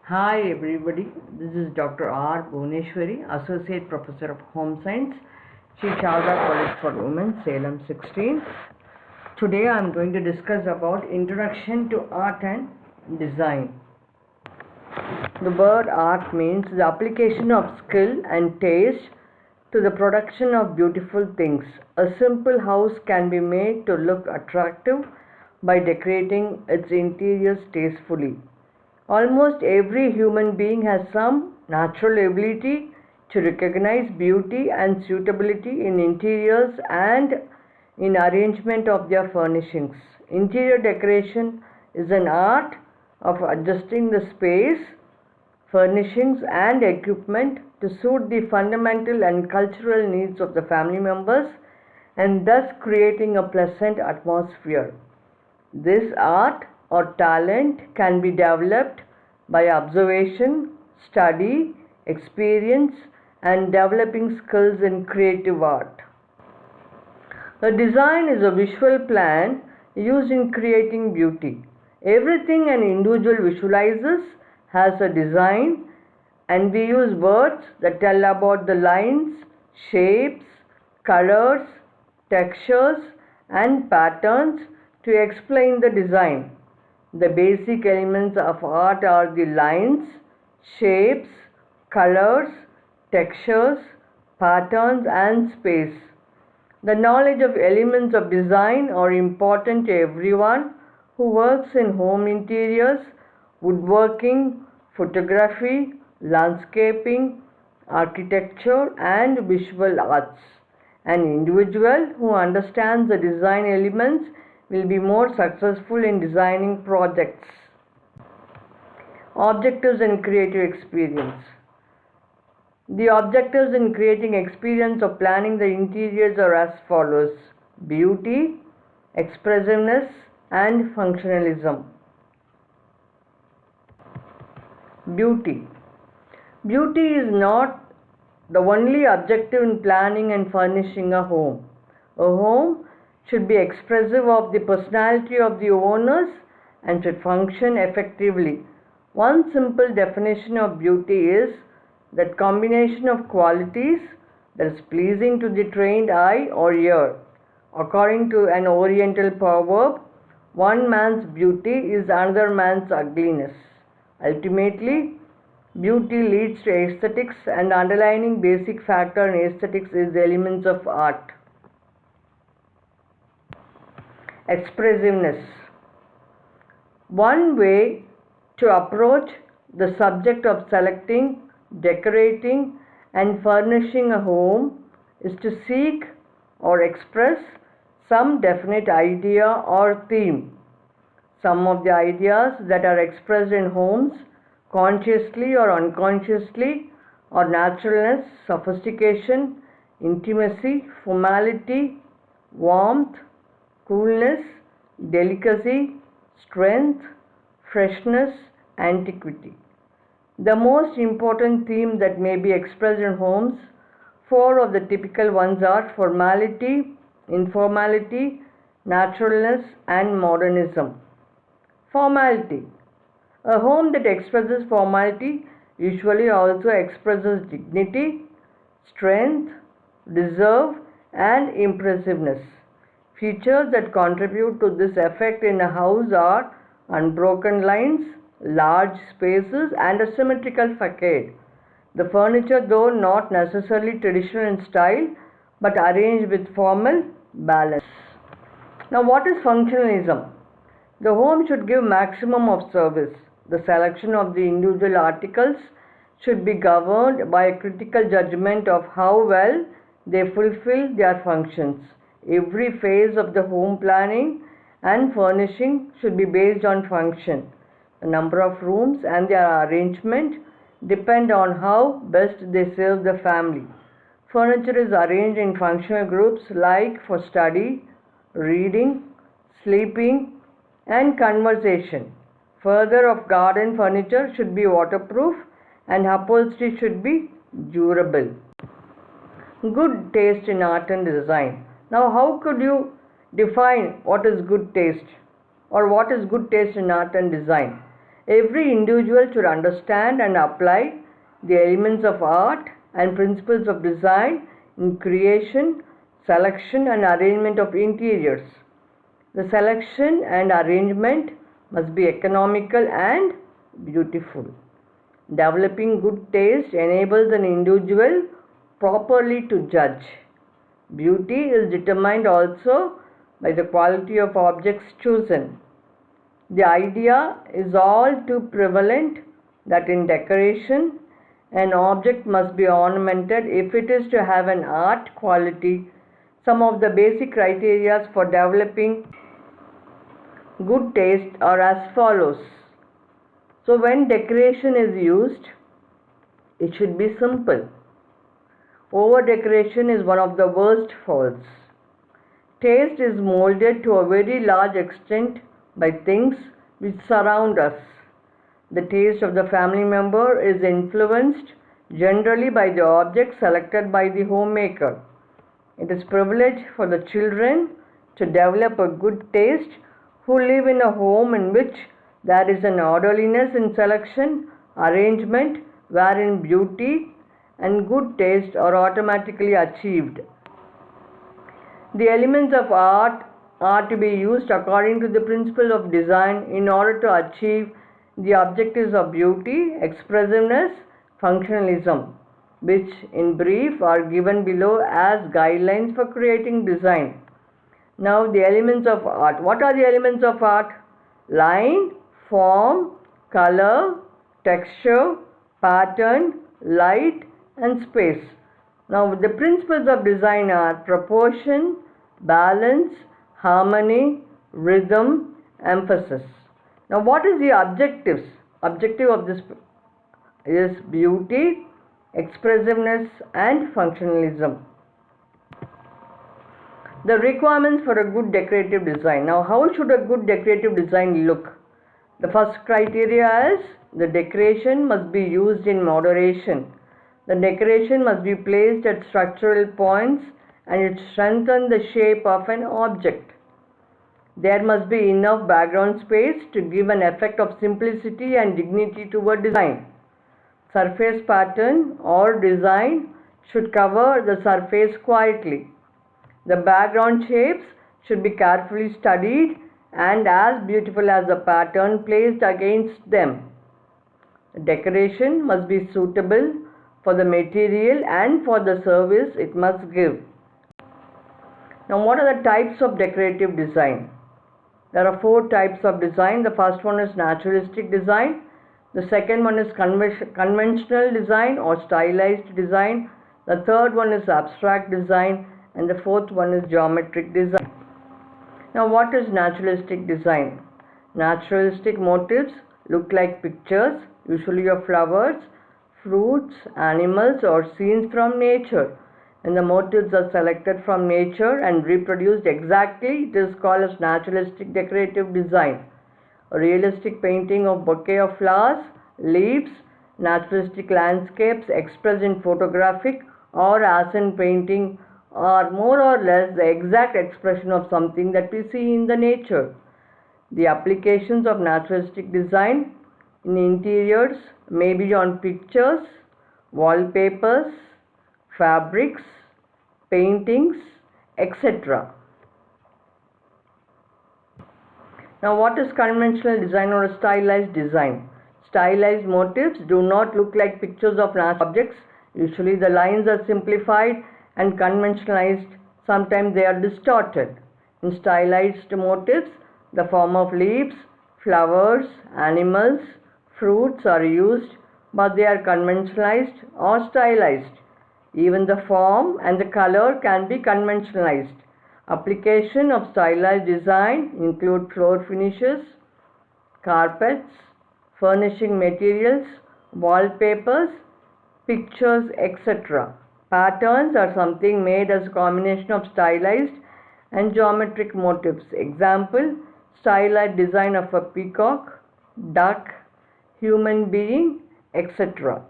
Hi everybody, this is Dr. R. Bhuneshwari, Associate Professor of Home Science, Sri Sharda College for Women, Salem 16. Today I am going to discuss about Introduction to Art and Design. The word art means the application of skill and taste to the production of beautiful things. A simple house can be made to look attractive by decorating its interiors tastefully. Almost every human being has some natural ability to recognize beauty and suitability in interiors and in arrangement of their furnishings. Interior decoration is an art of adjusting the space, furnishings and equipment to suit the fundamental and cultural needs of the family members and thus creating a pleasant atmosphere. This art or talent can be developed by observation, study, experience, and developing skills in creative art. A design is a visual plan used in creating beauty. Everything an individual visualizes has a design, and we use words that tell about the lines, shapes, colors, textures, and patterns to explain the design. The basic elements of art are the lines, shapes, colors, textures, patterns, and space. The knowledge of elements of design are important to everyone who works in home interiors, woodworking, photography, landscaping, architecture, and visual arts. An individual who understands the design elements will be more successful in designing projects. Objectives and creative experience. The objectives in creating experience of planning the interiors are as follows: beauty, expressiveness, and functionalism. Beauty. Beauty is not the only objective in planning and furnishing a home. A home should be expressive of the personality of the owners and should function effectively. One simple definition of beauty is that combination of qualities that is pleasing to the trained eye or ear. According to an Oriental proverb, one man's beauty is another man's ugliness. Ultimately, beauty leads to aesthetics, and the underlying basic factor in aesthetics is the elements of art. Expressiveness. One way to approach the subject of selecting, decorating, and furnishing a home is to seek or express some definite idea or theme. Some of the ideas that are expressed in homes, consciously or unconsciously, are naturalness, sophistication, intimacy, formality, warmth, coolness, delicacy, strength, freshness, antiquity. The most important theme that may be expressed in homes, four of the typical ones are formality, informality, naturalness, and modernism. Formality. A home that expresses formality usually also expresses dignity, strength, reserve, and impressiveness. Features that contribute to this effect in a house are unbroken lines, large spaces, and a symmetrical facade. The furniture, though not necessarily traditional in style, but arranged with formal balance. Now, what is functionalism? The home should give maximum of service. The selection of the individual articles should be governed by a critical judgment of how well they fulfill their functions. Every phase of the home planning and furnishing should be based on function. The number of rooms and their arrangement depend on how best they serve the family. Furniture is arranged in functional groups like for study, reading, sleeping, and conversation. Further, of garden furniture should be waterproof and upholstery should be durable. Good taste in art and design. Now, how could you define what is good taste or what is good taste in art and design? Every individual should understand and apply the elements of art and principles of design in creation, selection and arrangement of interiors. The selection and arrangement must be economical and beautiful. Developing good taste enables an individual properly to judge. Beauty is determined also by the quality of objects chosen. The idea is all too prevalent that in decoration, an object must be ornamented if it is to have an art quality. Some of the basic criteria for developing good taste are as follows. So when decoration is used, it should be simple. Over decoration is one of the worst faults. Taste is molded to a very large extent by things which surround us. The taste of the family member is influenced generally by the object selected by the homemaker. It is privilege for the children to develop a good taste who live in a home in which there is an orderliness in selection, arrangement, wherein beauty and good taste are automatically achieved. The elements of art are to be used according to the principle of design in order to achieve the objectives of beauty, expressiveness, functionalism, which in brief are given below as guidelines for creating design. Now the elements of art. What are the elements of art? Line, form, color, texture, pattern, light and space. Now the principles of design are proportion, balance, harmony, rhythm, emphasis. Now what is the objectives? Objective of this is beauty, expressiveness and functionalism. The requirements for a good decorative design. Now how should a good decorative design look? The first criteria is the decoration must be used in moderation. The decoration must be placed at structural points and it strengthens the shape of an object. There must be enough background space to give an effect of simplicity and dignity to a design. Surface pattern or design should cover the surface quietly. The background shapes should be carefully studied and as beautiful as the pattern placed against them. The decoration must be suitable for the material and for the service it must give. Now what are the types of decorative design? There are 4 types of design. The first one is naturalistic design. The second one is conventional design or stylized design. The third one is abstract design and the fourth one is geometric design. Now what is naturalistic design? Naturalistic motifs look like pictures, usually of flowers, fruits, animals or scenes from nature. When the motifs are selected from nature and reproduced exactly, it is called as naturalistic decorative design. A realistic painting of bouquet of flowers, leaves, naturalistic landscapes expressed in photographic or as in painting are more or less the exact expression of something that we see in the nature. The applications of naturalistic design in interiors may be on pictures, wallpapers, fabrics, paintings, etc. Now what is conventional design or a stylized design? Stylized motifs do not look like pictures of natural objects. Usually the lines are simplified and conventionalized. Sometimes they are distorted. In stylized motifs, the form of leaves, flowers, animals, fruits are used, but they are conventionalized or stylized. Even the form and the color can be conventionalized. Application of stylized design include floor finishes, carpets, furnishing materials, wallpapers, pictures, etc. Patterns are something made as a combination of stylized and geometric motifs. Example, stylized design of a peacock, duck, human being, etc.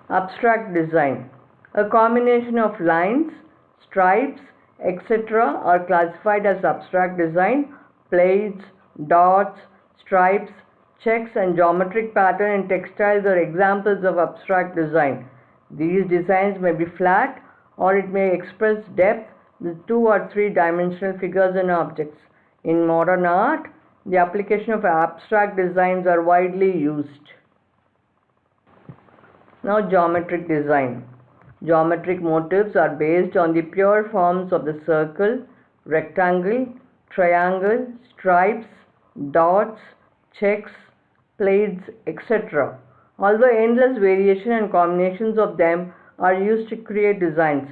Abstract design. A combination of lines, stripes, etc. are classified as abstract design. Plates, dots, stripes, checks, and geometric pattern in textiles are examples of abstract design. These designs may be flat or it may express depth with 2 or 3 dimensional figures and objects. In modern art, the application of abstract designs are widely used. Now, geometric design. Geometric motifs are based on the pure forms of the circle, rectangle, triangle, stripes, dots, checks, plaids, etc. Although endless variation and combinations of them are used to create designs,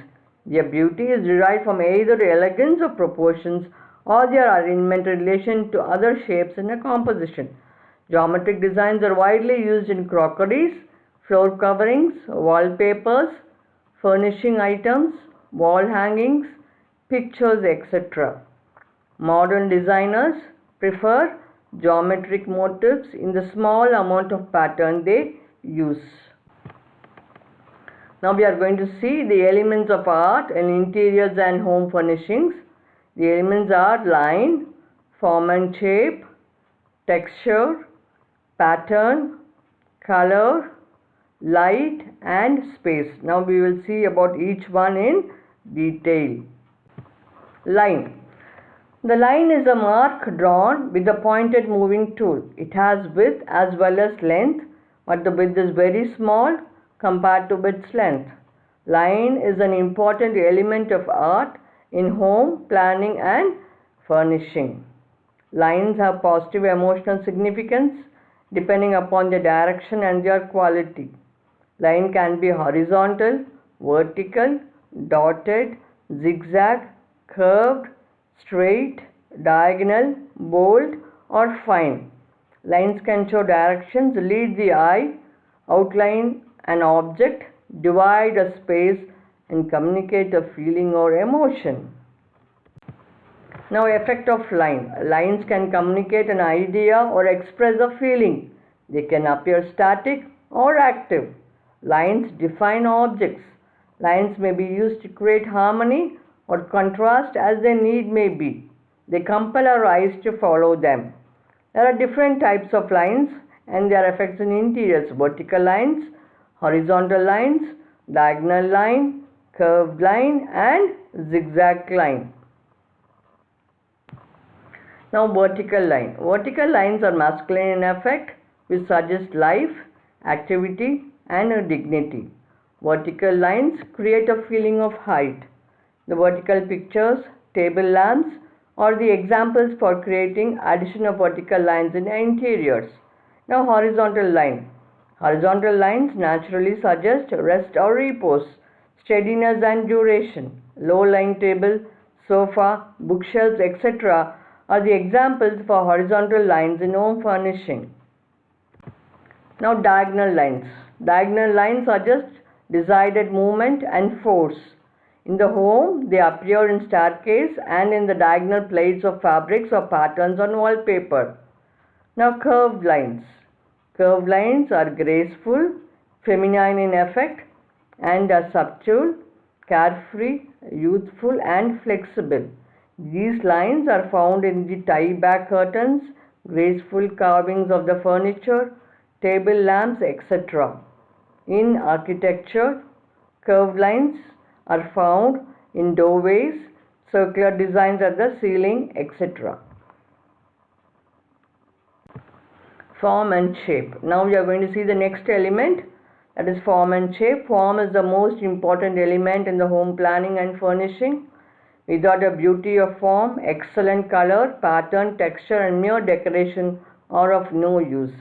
their beauty is derived from either elegance of proportions or their arrangement in relation to other shapes in a composition. Geometric designs are widely used in crockeries, floor coverings, wallpapers, furnishing items, wall hangings, pictures, etc. Modern designers prefer geometric motifs in the small amount of pattern they use. Now we are going to see the elements of art in interiors and home furnishings. The elements are line, form and shape, texture, pattern, color, light and space. Now we will see about each one in detail. Line. The line is a mark drawn with a pointed moving tool. It has width as well as length, but the width is very small compared to its length. Line is an important element of art in home planning and furnishing. Lines have positive emotional significance depending upon their direction and their quality. Line can be horizontal, vertical, dotted, zigzag, curved, straight, diagonal, bold, or fine. Lines can show directions, lead the eye, outline an object, divide a space, and communicate a feeling or emotion. Now, effect of line. Lines can communicate an idea or express a feeling. They can appear static or active. Lines define objects. Lines may be used to create harmony or contrast as their need may be. They compel our eyes to follow them. There are different types of lines and their effects in interiors: vertical lines, horizontal lines, diagonal line, curved line, and zigzag line. Now, vertical line. Vertical lines are masculine in effect, which suggest life, activity, and dignity. Vertical lines create a feeling of height. The vertical pictures, table lamps, are the examples for creating addition of vertical lines in interiors. Now, horizontal line. Horizontal lines naturally suggest rest or repose, steadiness and duration. Low-lying table, sofa, bookshelves, etc. are the examples for horizontal lines in home furnishing. Now, diagonal lines. Diagonal lines suggest decided movement and force. In the home, they appear in staircase and in the diagonal plates of fabrics or patterns on wallpaper. Now, curved lines. Curved lines are graceful, feminine in effect, and are subtle, carefree, youthful, and flexible. These lines are found in the tie-back curtains, graceful carvings of the furniture, table lamps, etc. In architecture, curved lines are found in doorways, circular designs at the ceiling, etc. Form and shape. Now we are going to see the next element, that is form and shape. Form is the most important element in the home planning and furnishing. Without the beauty of form, excellent color, pattern, texture, and mere decoration are of no use.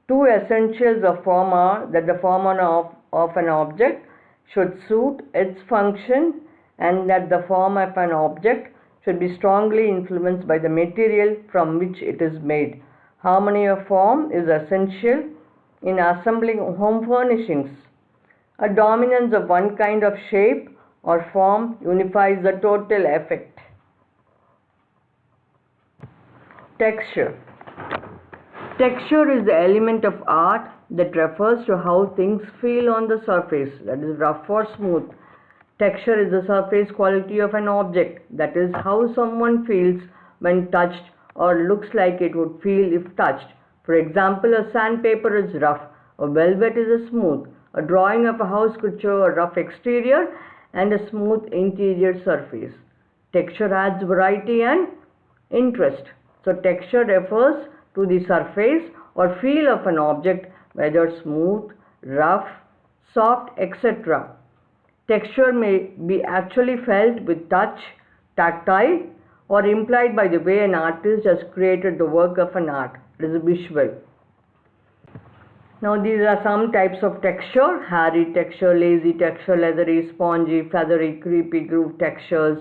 Two essentials of form are that the form of an object should suit its function and that the form of an object should be strongly influenced by the material from which it is made. Harmony of form is essential in assembling home furnishings. A dominance of one kind of shape or form unifies the total effect. Texture. Texture is the element of art that refers to how things feel on the surface, that is rough or smooth. Texture is the surface quality of an object, that is how someone feels when touched or looks like it would feel if touched. For example, a sandpaper is rough, a velvet is a smooth. A drawing of a house could show a rough exterior and a smooth interior surface. Texture adds variety and interest. So texture refers to the surface or feel of an object, whether smooth, rough, soft, etc. Texture may be actually felt with touch, tactile, or implied by the way an artist has created the work of an art. It is visual. Now these are some types of texture: hairy texture, lazy texture, leathery, spongy, feathery, creepy, groove textures.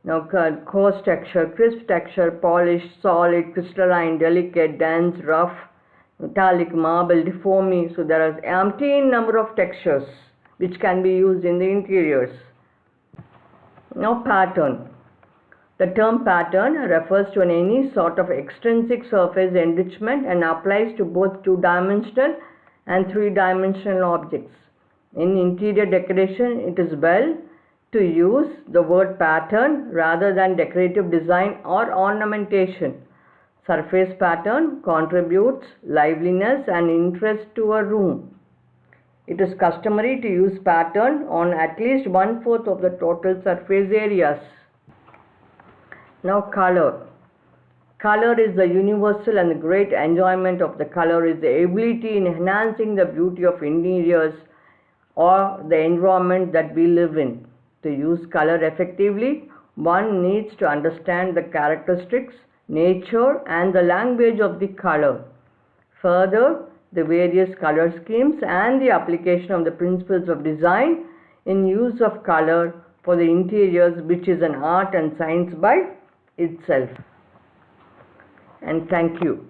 Now coarse texture, crisp texture, polished, solid, crystalline, delicate, dense, rough, metallic, marble, deformy. So there are umpteen number of textures which can be used in the interiors. Now pattern. The term pattern refers to any sort of extrinsic surface enrichment and applies to both two-dimensional and three-dimensional objects. In interior decoration, it is well to use the word pattern rather than decorative design or ornamentation. Surface pattern contributes liveliness and interest to a room. It is customary to use pattern on at least 1/4 of the total surface areas. Now color. Color is the universal, and the great enjoyment of the color is the ability in enhancing the beauty of interiors or the environment that we live in. To use color effectively, one needs to understand the characteristics, nature, and the language of the color. Further, the various color schemes and the application of the principles of design in use of color for the interiors, which is an art and science by itself. And thank you.